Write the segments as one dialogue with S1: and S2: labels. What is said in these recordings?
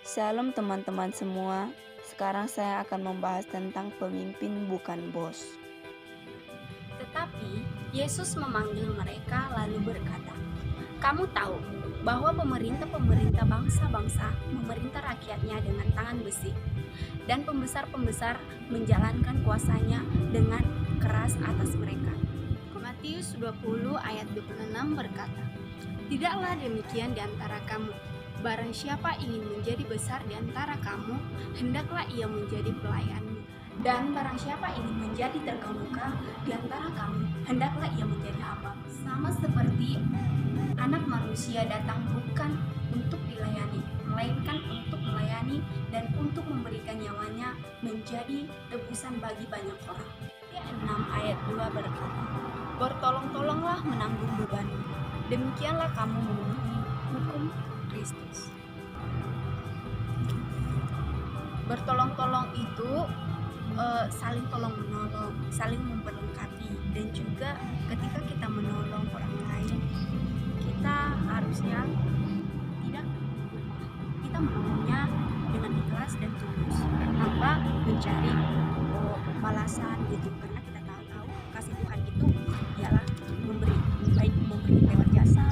S1: Shalom teman-teman semua. Sekarang saya akan membahas tentang pemimpin bukan bos.
S2: Tetapi Yesus memanggil mereka lalu berkata, "Kamu tahu bahwa pemerintah-pemerintah bangsa-bangsa memerintah rakyatnya dengan tangan besi, dan pembesar-pembesar menjalankan kuasanya dengan keras atas mereka." Matius 20 ayat 26 berkata, "Tidaklah demikian di antara kamu. Barang siapa ingin menjadi besar di antara kamu, hendaklah ia menjadi pelayanmu. Dan barang siapa ingin menjadi terkemuka di antara kamu, hendaklah ia menjadi hamba. Sama seperti Anak Manusia datang bukan untuk dilayani, melainkan untuk melayani dan untuk memberikan nyawanya menjadi tebusan bagi banyak orang." 6 ayat 2 berkata, "Bertolong-tolonglah menanggung bebanmu. Demikianlah kamu memenuhi hukum Kristus." Bertolong-tolong itu saling tolong-menolong, saling memperlengkapi, dan juga ketika kita menolong orang lain, kita harusnya tidak kita menolongnya dengan ikhlas dan tulus, tanpa mencari balasan gitu, karena kita tahu kasih Tuhan itu ialah memberi, baik memberi lewat jasa,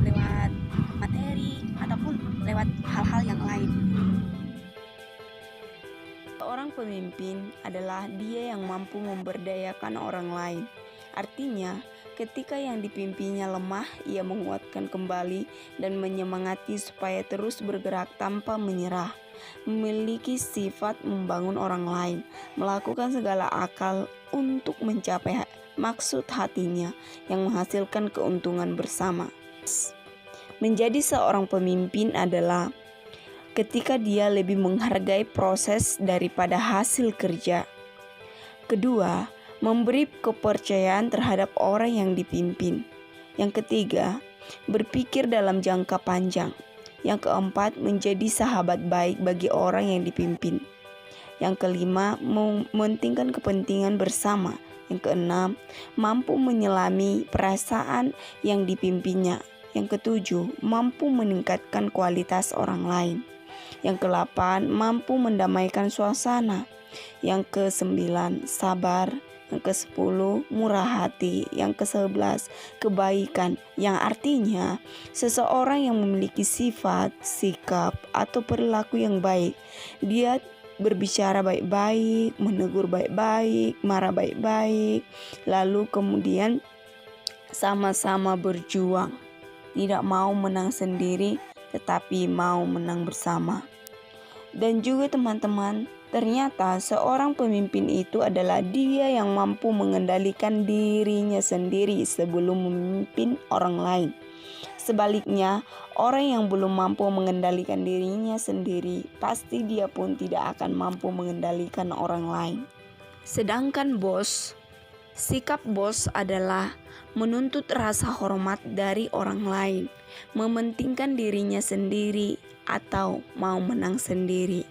S2: lewat materi, ataupun lewat hal-hal yang lain.
S1: Seorang pemimpin adalah dia yang mampu memberdayakan orang lain. Artinya, ketika yang dipimpinnya lemah, ia menguatkan kembali dan menyemangati supaya terus bergerak tanpa menyerah. Memiliki sifat membangun orang lain, melakukan segala akal untuk mencapai maksud hatinya yang menghasilkan keuntungan bersama. Menjadi seorang pemimpin adalah ketika dia lebih menghargai proses daripada hasil kerja. Kedua, memberi kepercayaan terhadap orang yang dipimpin. Yang ketiga, berpikir dalam jangka panjang. Yang keempat, menjadi sahabat baik bagi orang yang dipimpin. Yang kelima, mementingkan kepentingan bersama. Yang keenam, mampu menyelami perasaan yang dipimpinnya. Yang ketujuh, mampu meningkatkan kualitas orang lain. Yang ke-8, mampu mendamaikan suasana. Yang ke-9, sabar. Yang ke-10, murah hati. Yang ke-11, kebaikan. Yang artinya, seseorang yang memiliki sifat, sikap, atau perilaku yang baik. Dia berbicara baik-baik, menegur baik-baik, marah baik-baik. Lalu kemudian sama-sama berjuang. Tidak mau menang sendiri, tetapi mau menang bersama. Dan juga teman-teman, ternyata seorang pemimpin itu adalah dia yang mampu mengendalikan dirinya sendiri sebelum memimpin orang lain. Sebaliknya, orang yang belum mampu mengendalikan dirinya sendiri, pasti dia pun tidak akan mampu mengendalikan orang lain. Sedangkan sikap bos adalah menuntut rasa hormat dari orang lain, mementingkan dirinya sendiri, atau mau menang sendiri.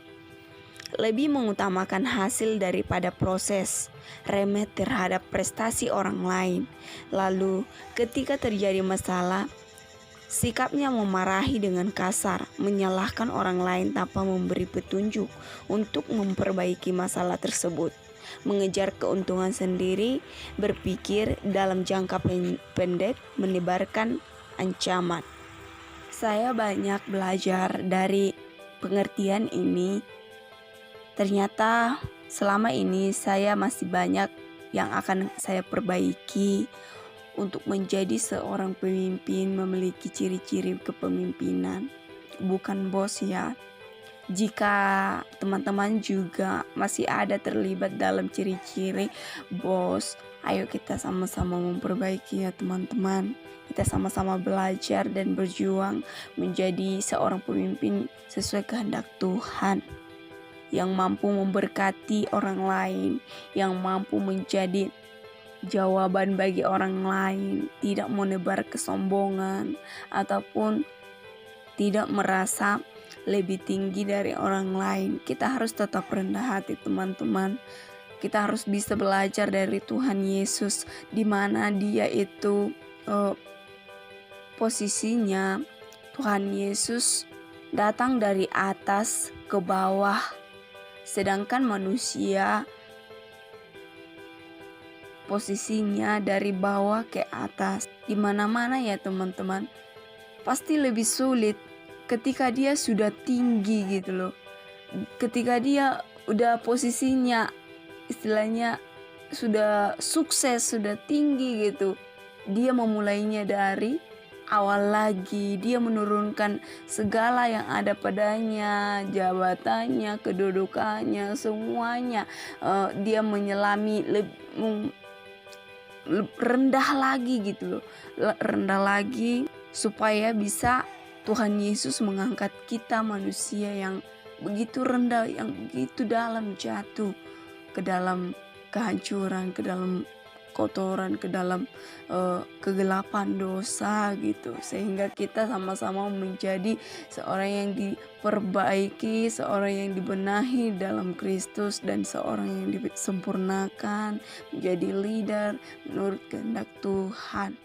S1: Lebih mengutamakan hasil daripada proses, remeh terhadap prestasi orang lain. Lalu, ketika terjadi masalah, sikapnya memarahi dengan kasar, menyalahkan orang lain tanpa memberi petunjuk untuk memperbaiki masalah tersebut. Mengejar keuntungan sendiri, berpikir dalam jangka pendek, menebarkan ancaman. Saya banyak belajar dari pengertian ini. Ternyata selama ini saya masih banyak yang akan saya perbaiki untuk menjadi seorang pemimpin, memiliki ciri-ciri kepemimpinan. Bukan bos ya. Jika teman-teman juga masih ada terlibat dalam ciri-ciri bos, ayo kita sama-sama memperbaiki ya teman-teman. Kita sama-sama belajar dan berjuang menjadi seorang pemimpin sesuai kehendak Tuhan, yang mampu memberkati orang lain, yang mampu menjadi jawaban bagi orang lain, tidak menebar kesombongan ataupun tidak merasa lebih tinggi dari orang lain. Kita harus tetap rendah hati teman-teman. Kita harus bisa belajar dari Tuhan Yesus, di mana dia itu posisinya Tuhan Yesus datang dari atas ke bawah, sedangkan manusia posisinya dari bawah ke atas. Di mana-mana ya teman-teman, pasti lebih sulit ketika dia sudah tinggi gitu loh. Ketika dia udah posisinya istilahnya sudah sukses, sudah tinggi gitu, dia memulainya dari awal lagi. Dia menurunkan segala yang ada padanya, jabatannya, kedudukannya, semuanya. Dia menyelami rendah lagi gitu loh, rendah lagi supaya bisa Tuhan Yesus mengangkat kita manusia yang begitu rendah, yang begitu dalam, jatuh ke dalam kehancuran, ke dalam kotoran, ke dalam kegelapan dosa gitu, sehingga kita sama-sama menjadi seorang yang diperbaiki, seorang yang dibenahi dalam Kristus, dan seorang yang disempurnakan menjadi leader menurut kehendak Tuhan.